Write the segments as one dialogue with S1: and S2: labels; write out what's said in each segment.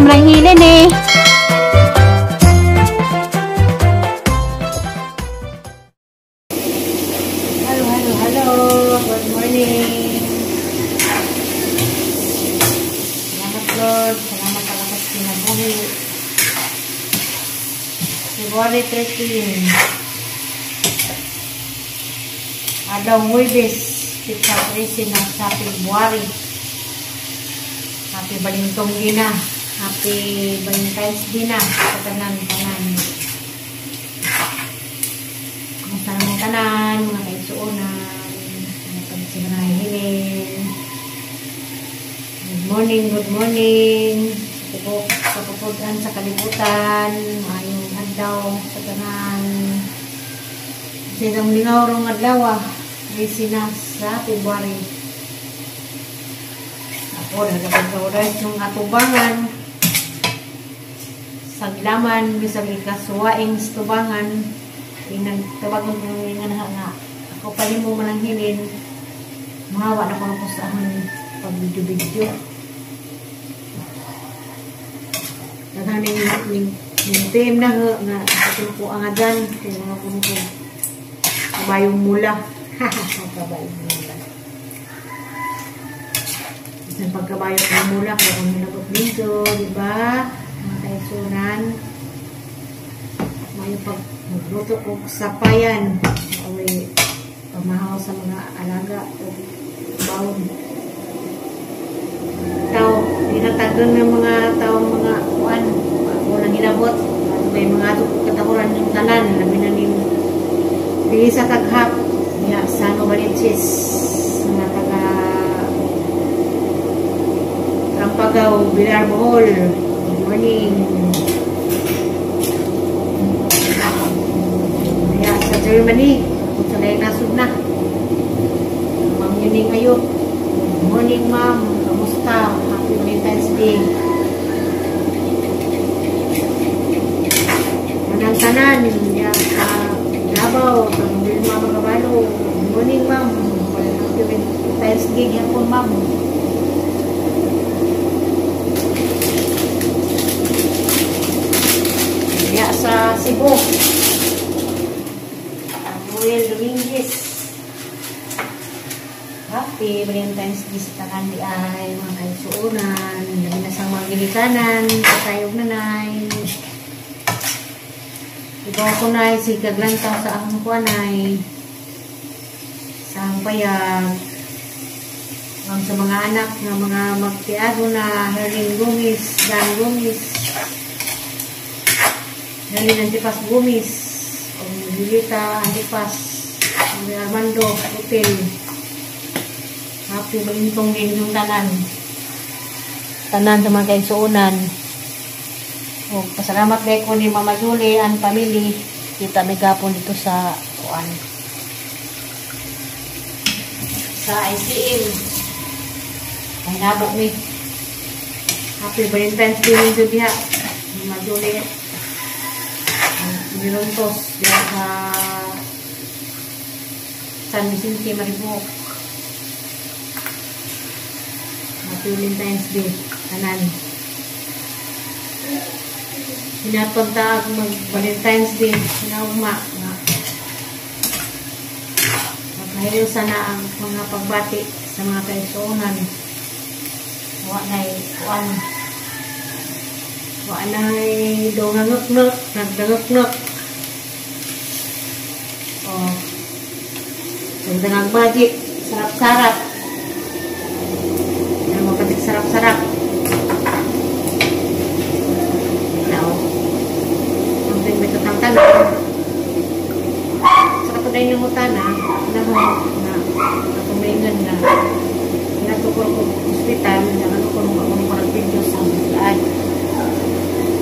S1: lang hilin eh. Hello. Good morning. Salamat Lord. Salamat talaga sa kinabuhi. February 13. Adlaw Huwebes. Pizza Tracing sa February. Happy Balintong Dina. Happy Valentine's Dina. Sa tanan-tanan. Kamusta naman tanan, mga kaisuunan, mga pagsimanahilin. Good morning. Sa pupudan sa kalibutan, mayong adlaw sa tanan. Sinang lingaw rong adlaw, Resinas sa February. Ako, nagkapag-oras ng atubangan. Sa gilaman, bisag ikasuwaing tubangan. Nagtawagon ko nga nga. Ako pa rin mo mananghilin. Mahawa na ko na po sa amin pag-video-video. Naghaning yung team na nga ko ang adan. Kaya mga ko kabayong mula. Kabayong mula. Isang pagkabayong ng mula kaya kung nilagok dito, diba? Mga kaisunan. May pagluto o sapayan. May pamahaw sa mga alaga o bawon. Tao, tinatagan ng mga tao, mga kuan. Ako nang hinabot. May mga katakuran ng tanan. Labi na nin di sa taghap niya sa Novaliches mga taga Rampagaw, Bilar Bohol. Good morning. Kaya sa Germany kung sanay nasod na Ma'am Yuning Ayok. Good morning ma'am, kamusta? Happy Valentine's Day. Manang tanan niya sa Davao, ang Wilma Magabalo. Good morning, ma'am. Happy Valentine's Day yan po, ma'am. Kaya sa Cebu, Noel Dominguez. Happy Valentine's Day sa tanan di ay mga kaisuunan. Labi na sa mga gilikanan, sa tayog nanay. Ikaw ko na si kaglantaw sa akong kuanay sa ang payag ang sa mga anak ng mga magtiado na Herling Gumis, Dan Gumis, Herling Antipas Gumis, o Julita Antipas, o Armando Hotel. Happy Balintong din yung tanan sa mga kaisuunan. O, pasalamat kayo ko ni Mama Julie and family. Kita may gapon dito sa kuan. Sa ICM. Ay nabok ni. Happy Valentine's Day nito diha. Mama Julie. Milontos. Diya sa San Vicente Maribok. Happy Valentine's Day. Tanan. Pinapunta ako mag-Valentine's Day. Pinauma nga. Magkahiliw sana ang mga pagbati sa mga kaisuunan. Wa na'y dongangok-nok. Nagdangok-nok. O. Nagdangang baji. Sarap-sarap. Ang mapatik sarap-sarap. Sa kapatay ng utana na kumaingan na natukor ko hospital na ano ko nung video sa laan.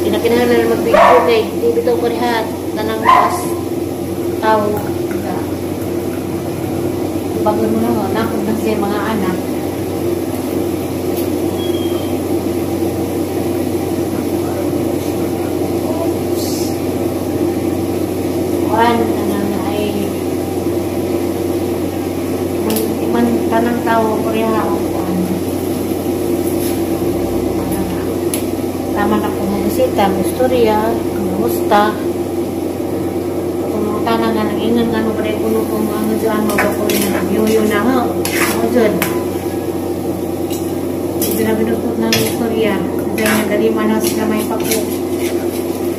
S1: Kinakinahan na mag-video kay di bitaw ko rihat tanang pas tao bago mo na kung siya mga anak tanang tao ko rin ako tama na balita, may istorya, ang musta. Kung mga tanang nga nang ingan nga, maparay kuno kung mga dyan, mabakuloy na nag-yoyo na nga. Ako dyan. Hindi na binutot ng istorya. Dahil nagalima na sila may papo.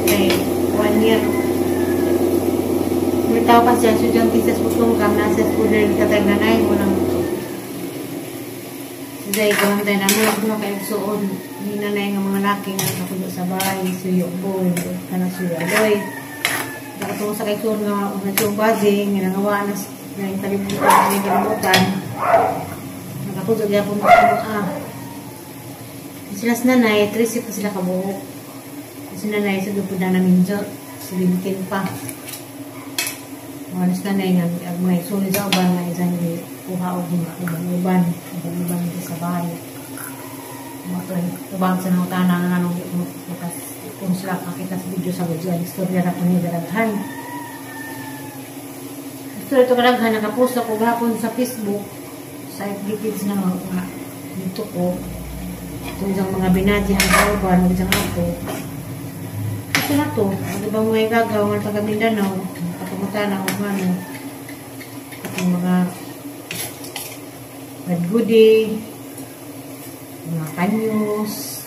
S1: Okay, 1 year. May tao pa siya, sudyang tisas putlong kam, nasa scholar katag nanay mo ng Zay, gawin tayo na mga kaigsoon. Hindi na nga mga laki nga nakulo sa bahay, suyo po, kanang suyo aloy. Nakatulong sa kaigsoon nga, nagsiyong bazing, ginagawa na yung kalimutan. Nakakulo niya po sila sa nanay, 3 pa sila kabuhok. Kasi nanay, sa dupo na namin dyan, silimkin pa. Mga nanay nga, may sulit sa uban na isang kuha o uban sa bahay. Ubang sa nang tanang nga nung kung sila kakita sa video sa video, istorya na po niya daraghan. Istorya ito karaghan, nakapost ako gapon sa Facebook, sa FB Kids na mga dito ko. Kung isang mga binadyahan sa uban, kung isang ako. Ito na to, ano bang may gagaw ng taga Mindanao, pagkamutan ako ano, itong mga Red Goody, mga kanyos,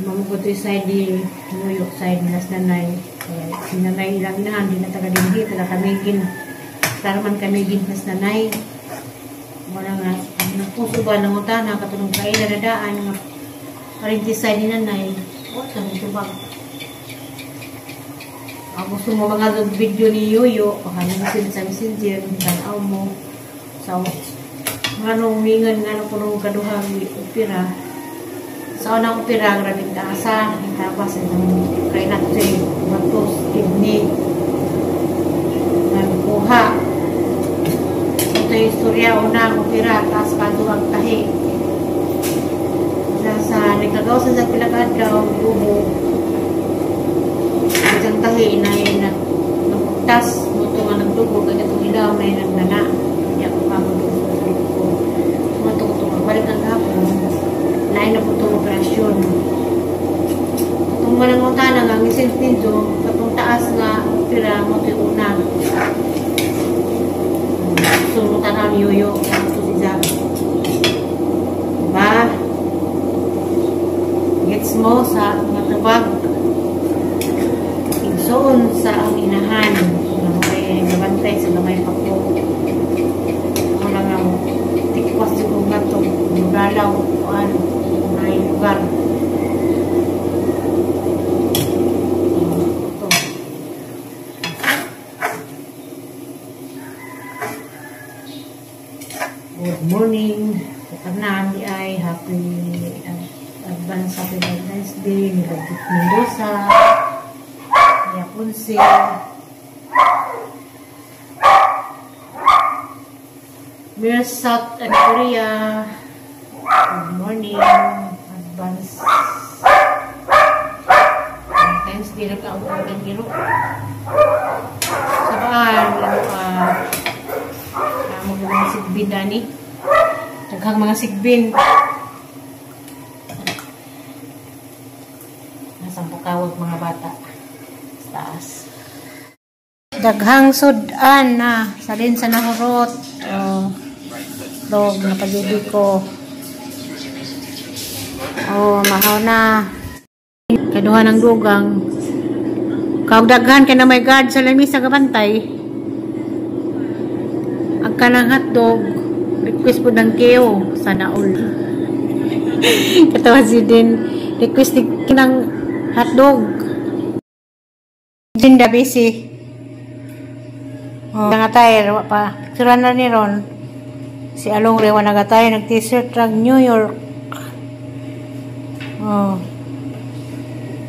S1: mamugot yung side ni Nuyok, side ni Las Nanay. Sinanay ilang inahan, di na taga-dinhi, taga-kamigin. Karaman kamigin Las Nanay. Wala nga, nagpuso ba ng utana, katulong kain na nadaan, nga parintis side ni Nanay. O, tanong ito ba? Gusto mo mga video ni Yoyo, pakalimutin sa messenger, tanaw mo, sa nga nung mingan nga nung punong kaduhang opera. Sa unang opera, grabing taasa, yung tapas, yung kay natin, matos, kidney, nagkuha. Ito yung istorya, unang opera, taas kaduhang tahi. Sa nagkagaw sa pilakadaw, bubo, isang tahi, inay nagpagtas, muto nga nagdugo, kaya itong ilaw, na nagnana. Kaya ako pamulong. Balik ang hapon, lain na po itong operasyon. Itong malang utana nga, ngising tinso, katong taas nga, pira mo ito una. Sulutan ang yoyo, ito si Zach. Diba? Gets mo sa mga tabag. Igsoon sa ang inahan. May nabantay sa gamay pa po. Ako lang ang tikwas siguro nga ito. Nagalaw o ano, may lugar. Ito. Good morning. Kapanan di ay happy advance happy Valentine's Day. Nilagit Mendoza. Yapunsi. We're South Korea. Good morning. Advance. Valentine's Day na ka-upload ng giro. Sabaan, mga sigbin dani. Taghang mga sigbin. Nasang pakawag mga bata. Sa taas. Daghang sudan na. Salin sa nahurot. Dog na pagbibi ko. Mahaw na. Kaduha ng dugang. Kaugdaghan ka na may guard sa lamis sa kabantay. Agka ng hotdog. Request po ng keo. Sana all. Katawa si din. Request ng hotdog. Jinda busy. Nangatay. Pa. Picturean na ni Ron. Si Along Rewa nagatay. Nag-t-shirt ng New York.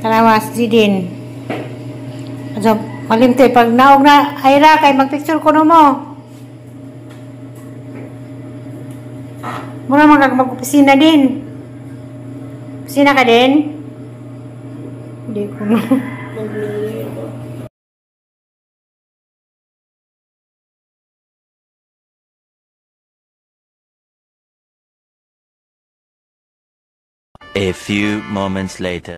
S1: Talawas din. So, malimtoy pag naog na ayra kay magpicture ko no mo. Mura mag-opisina din. Opisina ka din? Hindi ko no.
S2: A few moments later.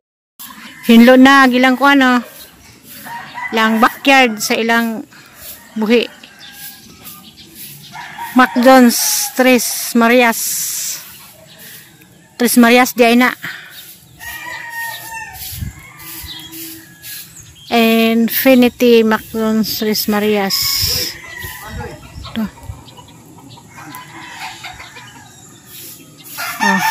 S2: Hinlo na gilang ko ano. Lang backyard sa ilang buhi. McDonald's Tres Marias. Tres Marias di ay na. Infinity McDonald's Tres Marias. Ito. Oh.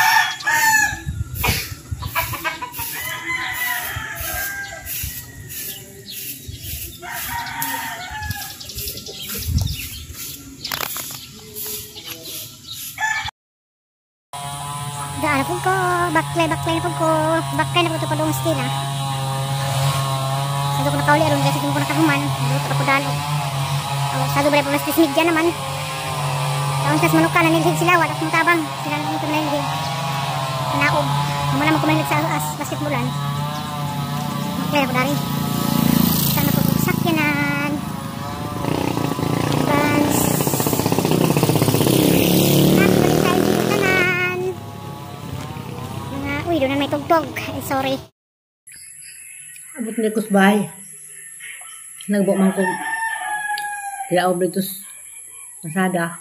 S3: Daan po ko, baklay na po ko, baklay na po ito pa doong stila. Sado ko nakauli aron kasi kung ko nakahuman, luto ako dalo. Sado ba po nas media naman. Taon sa manuka na nilhig sila, wala akong tabang, sila lang ito nilhig. Naog, naman naman kumahilig sa basketballan. Baklay ako dari. Sana po po sakyanan. Advance. Uy, doon na may tugtog. Ay, sorry.
S1: Abot na ko sa bahay. Nagbo man ko. Kaya ako dito sa masada.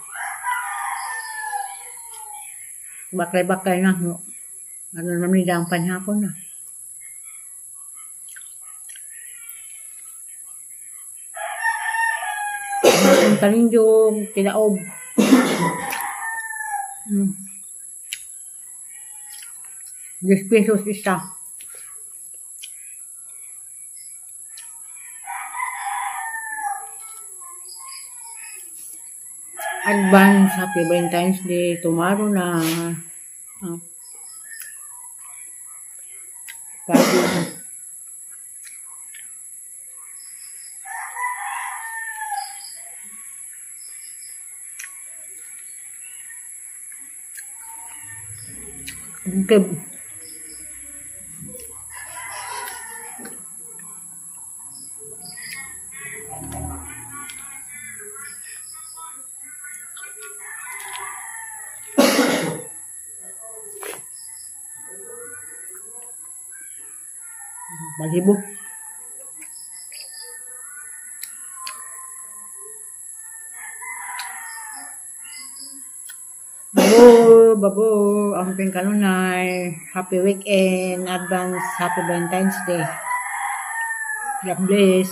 S1: Bakay-bakay na. Ano naman nila ang panhapon na. Ang talindyong, tinaob. 10 pesos isa. Advance Happy Valentine's Day tomorrow na. Okay. Balibo. Babo, ang pingkanunay. Happy weekend, advance, happy Valentine's Day. God bless.